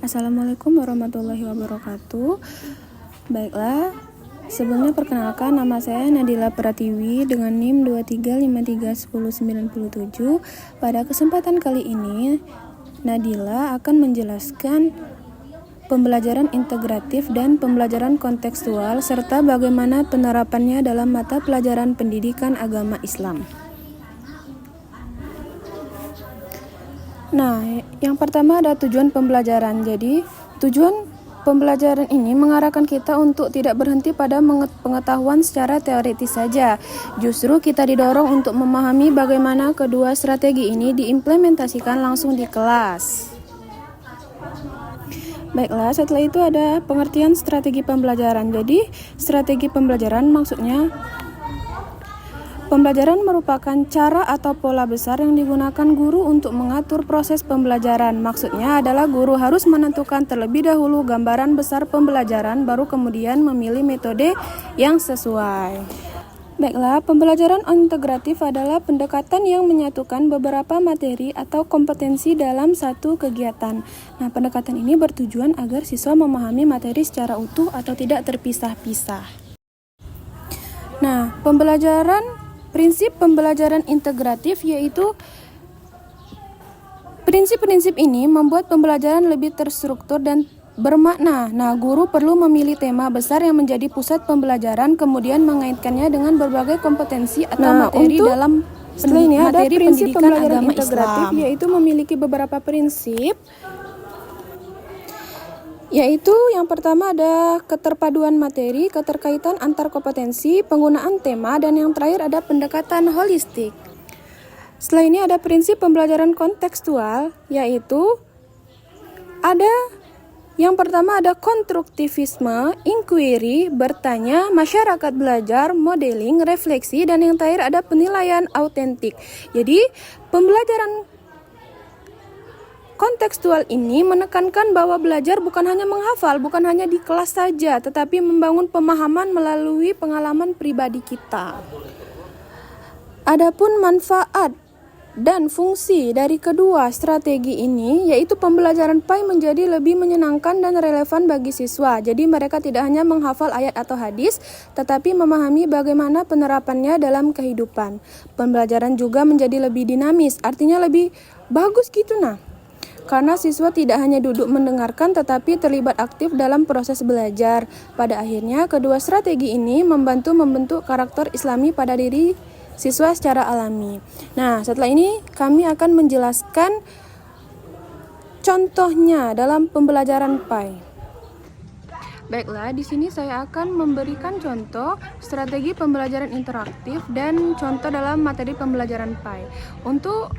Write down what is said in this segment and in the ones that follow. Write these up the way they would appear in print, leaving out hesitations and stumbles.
Assalamualaikum warahmatullahi wabarakatuh. Baiklah, sebelumnya perkenalkan, nama saya Nadila Pratiwi dengan NIM 23531097. Pada kesempatan kali ini, Nadila akan menjelaskan pembelajaran integratif dan pembelajaran kontekstual serta bagaimana penerapannya dalam mata pelajaran pendidikan agama Islam. Nah, yang pertama ada tujuan pembelajaran. Jadi, tujuan pembelajaran ini mengarahkan kita untuk tidak berhenti pada pengetahuan secara teoritis saja. Justru kita didorong untuk memahami bagaimana kedua strategi ini diimplementasikan langsung di kelas. Baiklah, setelah itu ada pengertian strategi pembelajaran. Jadi, strategi pembelajaran maksudnya pembelajaran merupakan cara atau pola besar yang digunakan guru untuk mengatur proses pembelajaran. Maksudnya adalah guru harus menentukan terlebih dahulu gambaran besar pembelajaran, baru kemudian memilih metode yang sesuai. Baiklah, pembelajaran integratif adalah pendekatan yang menyatukan beberapa materi atau kompetensi dalam satu kegiatan. Nah, pendekatan ini bertujuan agar siswa memahami materi secara utuh atau tidak terpisah-pisah. Nah, prinsip pembelajaran integratif yaitu prinsip-prinsip ini membuat pembelajaran lebih terstruktur dan bermakna. Nah, guru perlu memilih tema besar yang menjadi pusat pembelajaran, kemudian mengaitkannya dengan berbagai kompetensi atau materi dalam materi pendidikan agama integratif Islam. Yaitu memiliki beberapa prinsip. Yaitu yang pertama ada keterpaduan materi, keterkaitan antar kompetensi, penggunaan tema, dan yang terakhir ada pendekatan holistik. Setelah ini ada prinsip pembelajaran kontekstual, yaitu ada yang pertama ada konstruktivisme, inquiry, bertanya, masyarakat belajar, modeling, refleksi, dan yang terakhir ada penilaian autentik. Jadi pembelajaran kontekstual ini menekankan bahwa belajar bukan hanya menghafal, bukan hanya di kelas saja, tetapi membangun pemahaman melalui pengalaman pribadi kita. Adapun manfaat dan fungsi dari kedua strategi ini, yaitu pembelajaran PAI menjadi lebih menyenangkan dan relevan bagi siswa. Jadi mereka tidak hanya menghafal ayat atau hadis, tetapi memahami bagaimana penerapannya dalam kehidupan. Pembelajaran juga menjadi lebih dinamis, artinya lebih bagus gitu karena siswa tidak hanya duduk mendengarkan tetapi terlibat aktif dalam proses belajar. Pada akhirnya, kedua strategi ini membantu membentuk karakter Islami pada diri siswa secara alami. Nah, setelah ini kami akan menjelaskan contohnya dalam pembelajaran PAI. Baiklah, di sini saya akan memberikan contoh strategi pembelajaran interaktif dan contoh dalam materi pembelajaran PAI. Untuk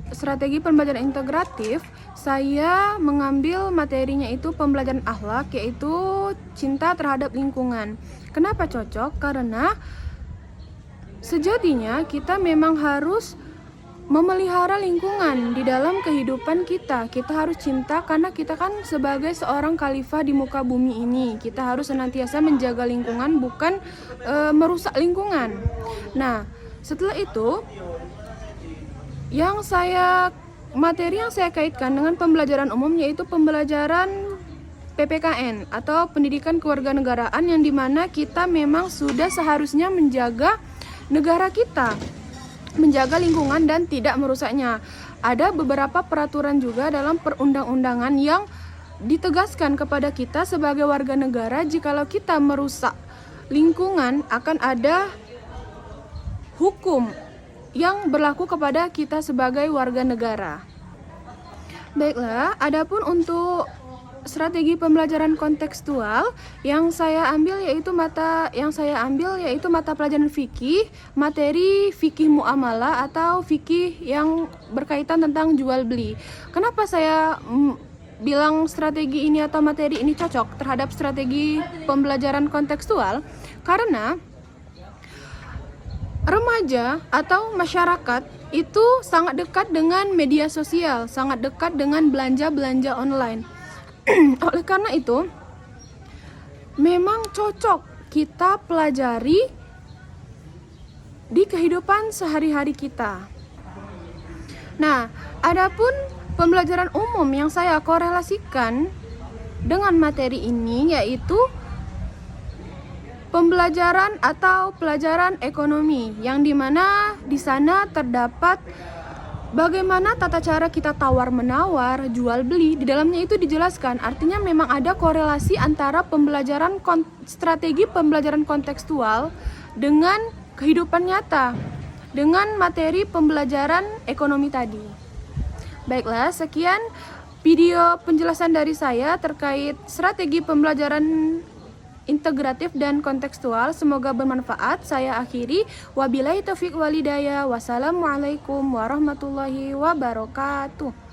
strategi pembelajaran integratif, saya mengambil materinya itu pembelajaran akhlak, yaitu cinta terhadap lingkungan. Kenapa cocok? Karena sejatinya kita memang harus memelihara lingkungan di dalam kehidupan kita. Kita harus cinta karena kita kan sebagai seorang khalifah di muka bumi ini. Kita harus senantiasa menjaga lingkungan, bukan merusak lingkungan. Nah, setelah itu materi yang saya kaitkan dengan pembelajaran umum yaitu pembelajaran PPKN atau pendidikan kewarganegaraan, yang dimana kita memang sudah seharusnya menjaga negara kita, menjaga lingkungan dan tidak merusaknya. Ada beberapa peraturan juga dalam perundang-undangan yang ditegaskan kepada kita sebagai warga negara, jikalau kita merusak lingkungan akan ada hukum yang berlaku kepada kita sebagai warga negara. Baiklah, adapun untuk strategi pembelajaran kontekstual yang saya ambil yaitu mata pelajaran fikih, materi fikih muamalah atau fikih yang berkaitan tentang jual beli. Kenapa saya bilang strategi ini atau materi ini cocok terhadap strategi pembelajaran kontekstual? Karena remaja atau masyarakat itu sangat dekat dengan media sosial, sangat dekat dengan belanja-belanja online. Oleh karena itu, memang cocok kita pelajari di kehidupan sehari-hari kita. Nah, adapun pembelajaran umum yang saya korelasikan dengan materi ini, yaitu pembelajaran atau pelajaran ekonomi, yang dimana di sana terdapat bagaimana tata cara kita tawar-menawar, jual beli. Di dalamnya itu dijelaskan, artinya memang ada korelasi antara strategi pembelajaran kontekstual dengan kehidupan nyata, dengan materi pembelajaran ekonomi tadi. Baiklah, sekian video penjelasan dari saya terkait strategi pembelajaran integratif dan kontekstual. Semoga bermanfaat. Saya akhiri. Wabillahi taufiq walhidayah. Wassalamualaikum warahmatullahi wabarakatuh.